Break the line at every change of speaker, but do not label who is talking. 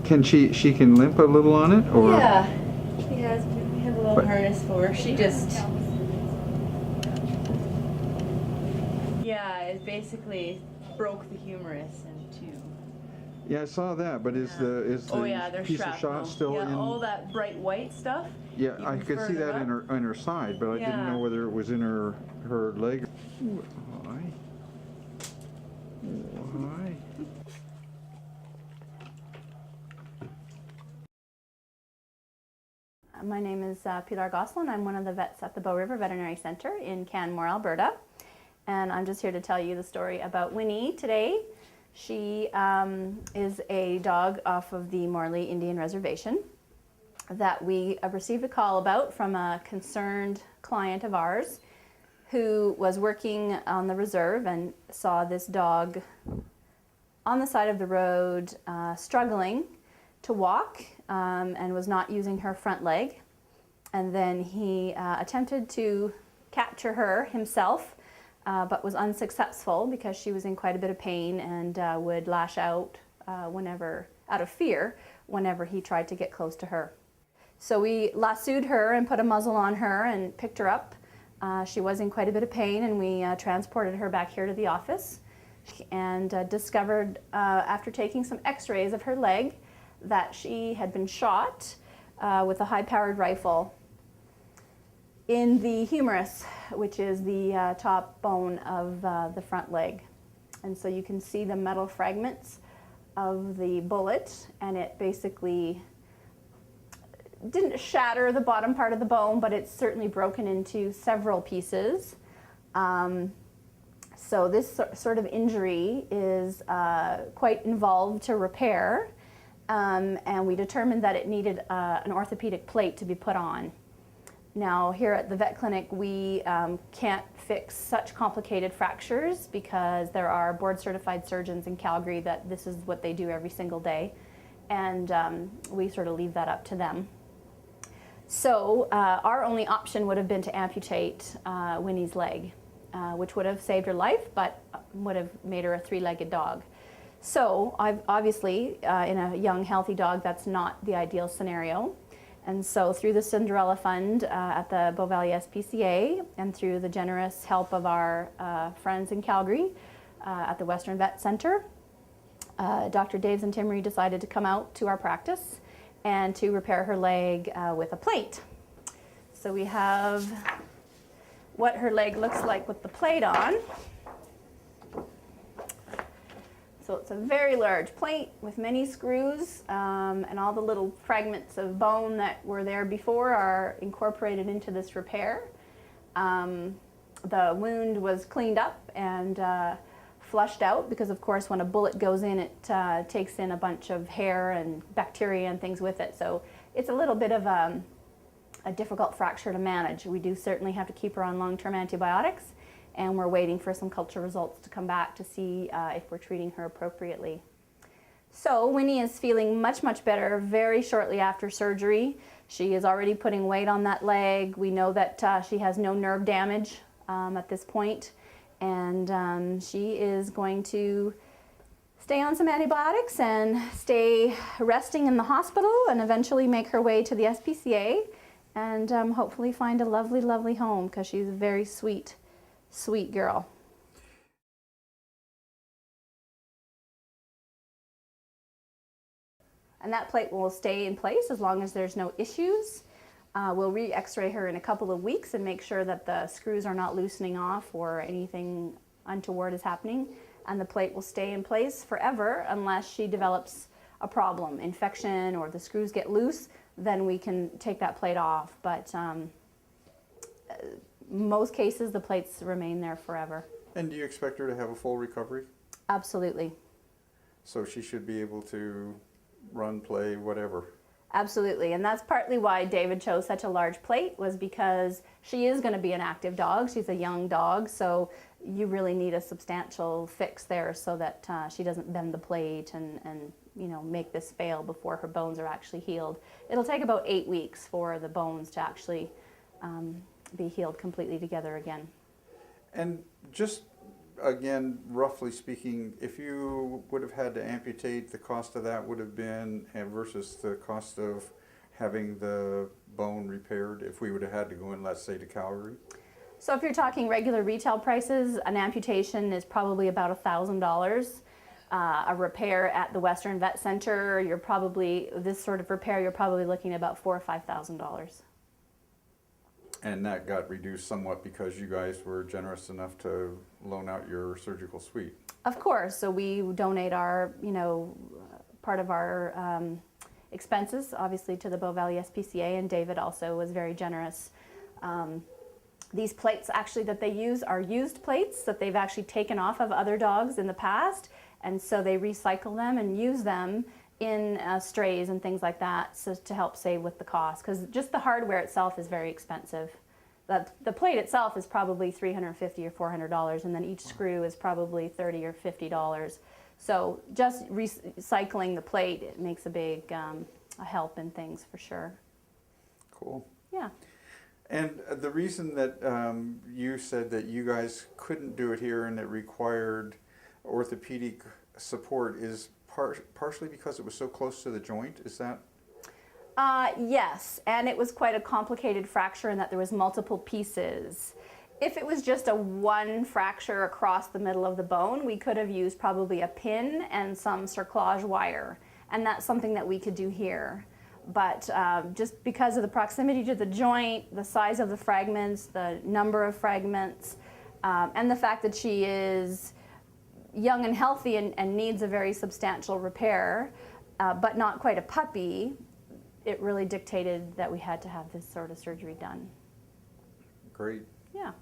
Can she can limp a little on it, or?
Yeah, we have a little harness for her. She just, yeah, it basically broke the humerus in two.
Yeah, I saw that, but is the
There's
piece of
shrapnel.
shot still in?
All that bright white stuff.
Yeah, I could see that in her side, but I didn't know whether it was in her leg. Ooh, hi. Oh, hi.
My name is Pilar Gosselin. I'm one of the vets at the Bow River Veterinary Center in Canmore, Alberta. And I'm just here to tell you the story about Winnie today. She is a dog off of the Morley Indian Reservation that we received a call about from a concerned client of ours who was working on the reserve and saw this dog on the side of the road struggling to walk and was not using her front leg. And then he attempted to capture her himself, but was unsuccessful because she was in quite a bit of pain and would lash out out of fear, whenever he tried to get close to her. So we lassoed her and put a muzzle on her and picked her up. She was in quite a bit of pain, and we transported her back here to the office and discovered after taking some x-rays of her leg that she had been shot with a high-powered rifle in the humerus, which is the top bone of the front leg. And so you can see the metal fragments of the bullet, and it basically didn't shatter the bottom part of the bone, but it's certainly broken into several pieces. So this sort of injury is quite involved to repair, and we determined that it needed an orthopedic plate to be put on. Now, here at the vet clinic, we can't fix such complicated fractures because there are board-certified surgeons in Calgary that this is what they do every single day, and we sort of leave that up to them. So our only option would have been to amputate Winnie's leg, which would have saved her life, but would have made her a three-legged dog. So obviously, in a young, healthy dog, that's not the ideal scenario. And so through the Cinderella Fund at the Bow Valley SPCA and through the generous help of our friends in Calgary at the Western Vet Center, Dr. Dave Zintimmery decided to come out to our practice and to repair her leg with a plate. So we have what her leg looks like with the plate on. So it's a very large plate with many screws, and all the little fragments of bone that were there before are incorporated into this repair. The wound was cleaned up and flushed out because, of course, when a bullet goes in, it takes in a bunch of hair and bacteria and things with it. So it's a little bit of a difficult fracture to manage. We do certainly have to keep her on long-term antibiotics, and we're waiting for some culture results to come back to see if we're treating her appropriately. So Winnie is feeling much, much better very shortly after surgery. She is already putting weight on that leg. We know that she has no nerve damage at this point, and she is going to stay on some antibiotics and stay resting in the hospital and eventually make her way to the SPCA and hopefully find a lovely, lovely home, because she's a very sweet, sweet girl. And that plate will stay in place as long as there's no issues. We'll re-x-ray her in a couple of weeks and make sure that the screws are not loosening off or anything untoward is happening. And the plate will stay in place forever unless she develops a problem, infection, or the screws get loose, then we can take that plate off. But most cases, the plates remain there forever.
And do you expect her to have a full recovery?
Absolutely.
So she should be able to run, play, whatever?
Absolutely, and that's partly why David chose such a large plate, was because she is going to be an active dog. She's a young dog, so you really need a substantial fix there so that she doesn't bend the plate and you know, make this fail before her bones are actually healed. It'll take about 8 weeks for the bones to actually be healed completely together again.
And just again, roughly speaking, if you would have had to amputate, the cost of that would have been versus the cost of having the bone repaired if we would have had to go in, let's say, to Calgary?
So if you're talking regular retail prices, an amputation is probably about $1,000. A repair at the Western Vet Center, you're probably, this sort of repair, you're probably looking at about $4,000 or $5,000.
And that got reduced somewhat because you guys were generous enough to loan out your surgical suite.
Of course, so we donate our, part of our expenses, obviously, to the Bow Valley SPCA, and David also was very generous. These plates actually that they use are used plates that they've actually taken off of other dogs in the past, and so they recycle them and use them in strays and things like that, so to help save with the cost, because just the hardware itself is very expensive. The plate itself is probably $350 or $400, and then each screw is probably $30 or $50. So just recycling the plate, it makes a big a help in things for sure.
Cool.
Yeah.
And the reason that you said that you guys couldn't do it here and it required orthopedic support is partially because it was so close to the joint, is that?
Yes, and it was quite a complicated fracture in that there was multiple pieces. If it was just a one fracture across the middle of the bone, we could have used probably a pin and some cerclage wire, and that's something that we could do here. But just because of the proximity to the joint, the size of the fragments, the number of fragments, and the fact that she is young and healthy and needs a very substantial repair, but not quite a puppy, it really dictated that we had to have this sort of surgery done.
Great.
Yeah.